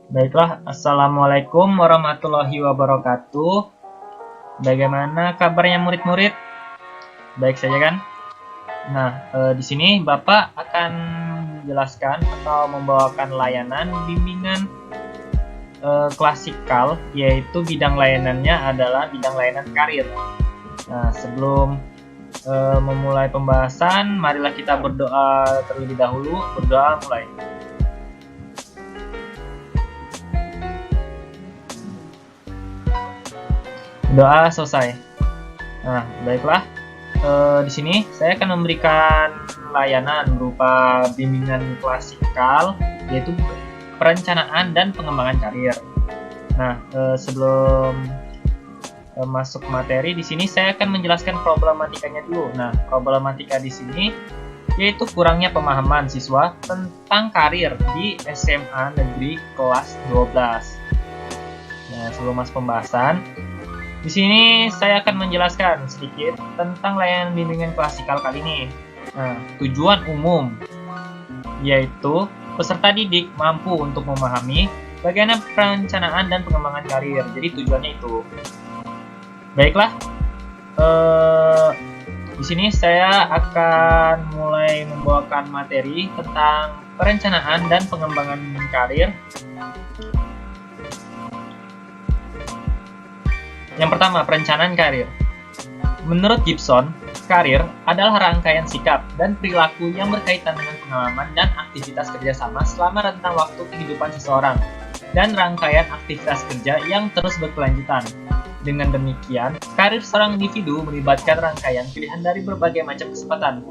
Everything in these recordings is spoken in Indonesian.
Baiklah, Assalamualaikum warahmatullahi wabarakatuh. Bagaimana kabarnya murid-murid? Baik saja kan? Nah, di sini Bapak akan menjelaskan atau membawakan layanan bimbingan klasikal, yaitu bidang layanannya adalah bidang layanan karir. Nah, sebelum memulai pembahasan, marilah kita berdoa terlebih dahulu. Berdoa mulai. Doa selesai. Nah, baiklah. Di sini saya akan memberikan layanan berupa bimbingan klasikal, yaitu perencanaan dan pengembangan karir. Nah, sebelum masuk materi, di sini saya akan menjelaskan problematikanya dulu. Nah, problematika di sini yaitu kurangnya pemahaman siswa tentang karir di SMA Negeri kelas 12. Nah, sebelum masuk pembahasan, di sini saya akan menjelaskan sedikit tentang layanan bimbingan klasikal kali ini. Nah, tujuan umum yaitu peserta didik mampu untuk memahami bagaimana perencanaan dan pengembangan karir. Jadi tujuannya itu. Baiklah, di sini saya akan mulai membawakan materi tentang perencanaan dan pengembangan karir. Yang pertama, perencanaan karir. Menurut Gibson, karir adalah rangkaian sikap dan perilaku yang berkaitan dengan pengalaman dan aktivitas kerjasama selama rentang waktu kehidupan seseorang, dan rangkaian aktivitas kerja yang terus berkelanjutan. Dengan demikian, karir seorang individu melibatkan rangkaian pilihan dari berbagai macam kesempatan.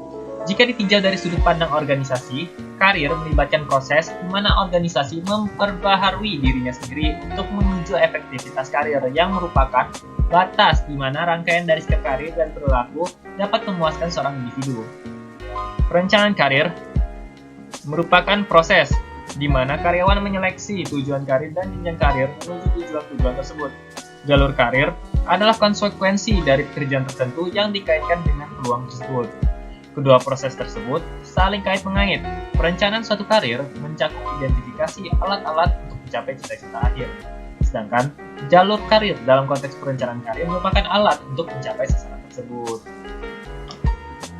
Jika ditinjau dari sudut pandang organisasi, karir melibatkan proses di mana organisasi memperbaharui dirinya sendiri untuk menuju efektivitas karir yang merupakan batas di mana rangkaian dari sikap karir dan perilaku dapat memuaskan seorang individu. Perencanaan karir merupakan proses di mana karyawan menyeleksi tujuan karir dan jenjang karir menuju tujuan-tujuan tersebut. Jalur karir adalah konsekuensi dari pekerjaan tertentu yang dikaitkan dengan peluang tersebut. Kedua proses tersebut saling kait-mengait. Perencanaan suatu karir mencakup identifikasi alat-alat untuk mencapai cita-cita akhir. Sedangkan jalur karir dalam konteks perencanaan karir merupakan alat untuk mencapai sasaran tersebut.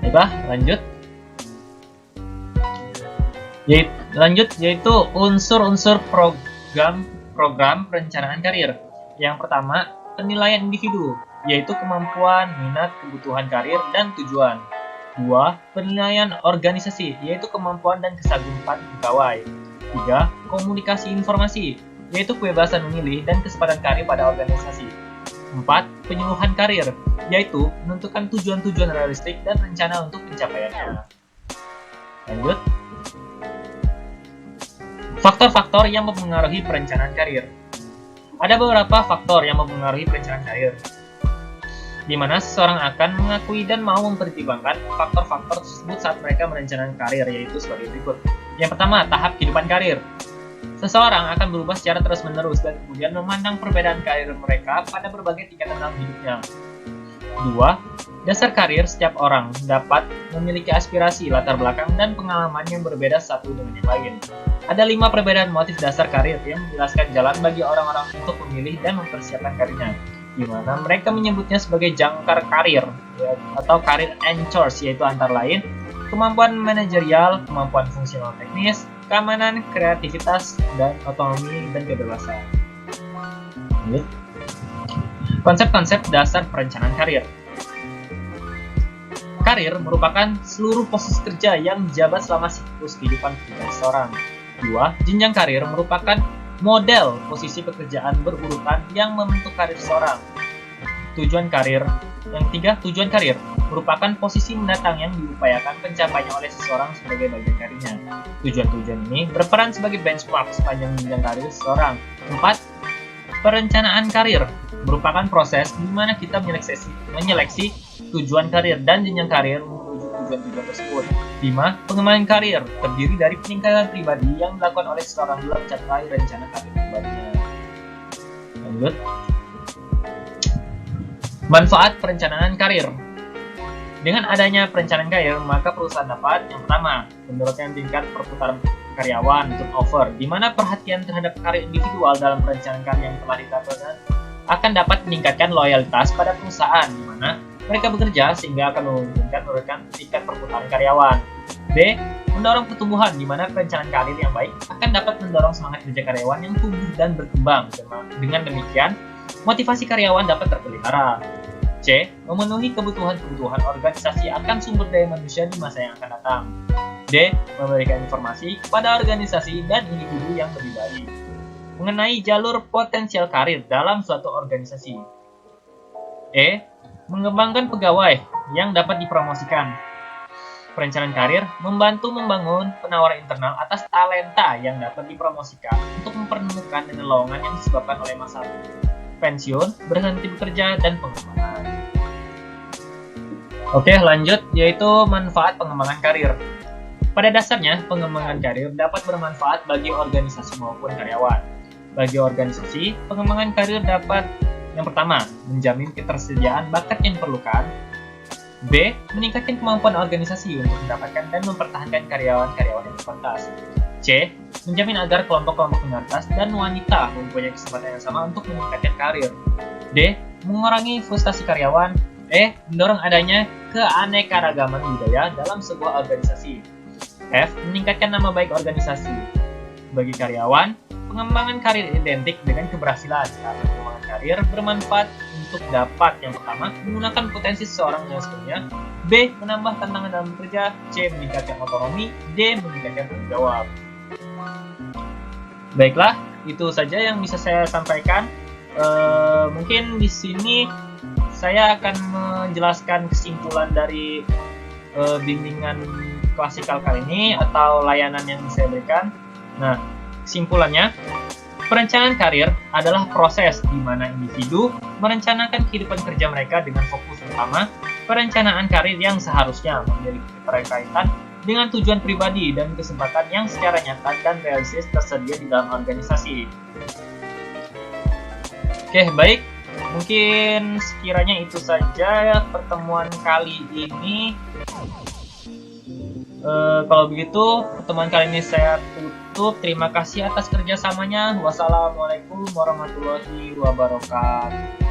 Baiklah, lanjut. Yaitu unsur-unsur program perencanaan karir. Yang pertama, penilaian individu, yaitu kemampuan, minat, kebutuhan karir, dan tujuan. 2. Penilaian organisasi, yaitu kemampuan dan kesanggupan pegawai. 3. Komunikasi informasi, yaitu kebebasan memilih dan kesempatan karir pada organisasi. 4. Penyuluhan karir, yaitu menentukan tujuan-tujuan realistik dan rencana untuk pencapaiannya. Lanjut. Faktor-faktor yang mempengaruhi perencanaan karir. Ada beberapa faktor yang mempengaruhi perencanaan karir, di mana seseorang akan mengakui dan mau mempertimbangkan faktor-faktor tersebut saat mereka merencanakan karir, yaitu sebagai berikut. Yang pertama, tahap kehidupan karir. Seseorang akan berubah secara terus-menerus dan kemudian memandang perbedaan karir mereka pada berbagai tingkatan dalam hidupnya. 2. Dasar karir setiap orang dapat memiliki aspirasi, latar belakang, dan pengalaman yang berbeda satu dengan yang lain. Ada 5 perbedaan motif dasar karir yang menjelaskan jalan bagi orang-orang untuk memilih dan mempersiapkan karirnya, di mana mereka menyebutnya sebagai jangkar karir atau karir anchors, yaitu antara lain kemampuan manajerial, kemampuan fungsional teknis, keamanan, kreativitas, dan otonomi dan kebebasan. Konsep-konsep dasar perencanaan karir. Karir merupakan seluruh posisi kerja yang dijabat selama siklus kehidupan seseorang. 2. Jenjang karir merupakan model posisi pekerjaan berurutan yang membentuk karir seseorang. Tujuan karir. Yang 3. Tujuan karir merupakan posisi mendatang yang diupayakan pencapaiannya oleh seseorang sebagai bagian karirnya. Tujuan-tujuan ini berperan sebagai benchmark sepanjang jenjang karir seseorang. 4. Perencanaan karir merupakan proses di mana kita menyeleksi tujuan karir dan jenjang karir menuju tujuan-tujuan tersebut. 5. Pengembangan karir terdiri dari peningkatan pribadi yang dilakukan oleh seseorang dalam mencapai rencana karir pribadinya. Lanjut. Manfaat perencanaan karir. Dengan adanya perencanaan karir, maka perusahaan dapat yang pertama, menurunkan tingkat perputaran karyawan turnover, di mana perhatian terhadap karir individual dalam perencanaan karir yang telah ditetapkan akan dapat meningkatkan loyalitas pada perusahaan di mana mereka bekerja sehingga akan memungkinkan menurunkan tingkat perputaran karyawan. B. Mendorong pertumbuhan di mana perencanaan karir yang baik akan dapat mendorong semangat kerja karyawan yang tumbuh dan berkembang. Dengan demikian, motivasi karyawan dapat terpelihara. C. Memenuhi kebutuhan-kebutuhan organisasi akan sumber daya manusia di masa yang akan datang. D. Memberikan informasi kepada organisasi dan individu yang lebih baik mengenai jalur potensial karir dalam suatu organisasi. E. Mengembangkan pegawai yang dapat dipromosikan. Perencanaan karir membantu membangun penawaran internal atas talenta yang dapat dipromosikan untuk mempertemukan dengan lowongan yang disebabkan oleh masalah pensiun, berhenti bekerja, dan pengembangan. Oke, lanjut, yaitu manfaat pengembangan karir. Pada dasarnya, pengembangan karir dapat bermanfaat bagi organisasi maupun karyawan. Bagi organisasi, pengembangan karir dapat yang pertama, menjamin ketersediaan bakat yang diperlukan. B. Meningkatkan kemampuan organisasi untuk mendapatkan dan mempertahankan karyawan-karyawan yang berkualitas. C. Menjamin agar kelompok-kelompok minoritas dan wanita mempunyai kesempatan yang sama untuk meningkatkan karir. D. Mengurangi frustasi karyawan. E. Mendorong adanya keanekaragaman budaya dalam sebuah organisasi. F. Meningkatkan nama baik organisasi. Bagi karyawan, pengembangan karir identik dengan keberhasilan karena pengembangan karir bermanfaat untuk dapat yang pertama menggunakan potensi seseorang yang sebenarnya, B. Menambah tantangan dalam bekerja, C. Meningkatkan otonomi, D. Meningkatkan tanggung jawab. Baiklah, itu saja yang bisa saya sampaikan. Mungkin di sini saya akan menjelaskan kesimpulan dari bimbingan klasikal kali ini atau layanan yang saya berikan. Nah, kesimpulannya, perencanaan karir adalah proses di mana individu merencanakan kehidupan kerja mereka dengan fokus utama perencanaan karir yang seharusnya memiliki keterkaitan dengan tujuan pribadi dan kesempatan yang secara nyata dan realistis tersedia di dalam organisasi. Oke, baik. Mungkin sekiranya itu saja pertemuan kali ini. Kalau begitu, pertemuan kali ini saya tutup. Terima kasih atas kerjasamanya. Wassalamualaikum warahmatullahi wabarakatuh.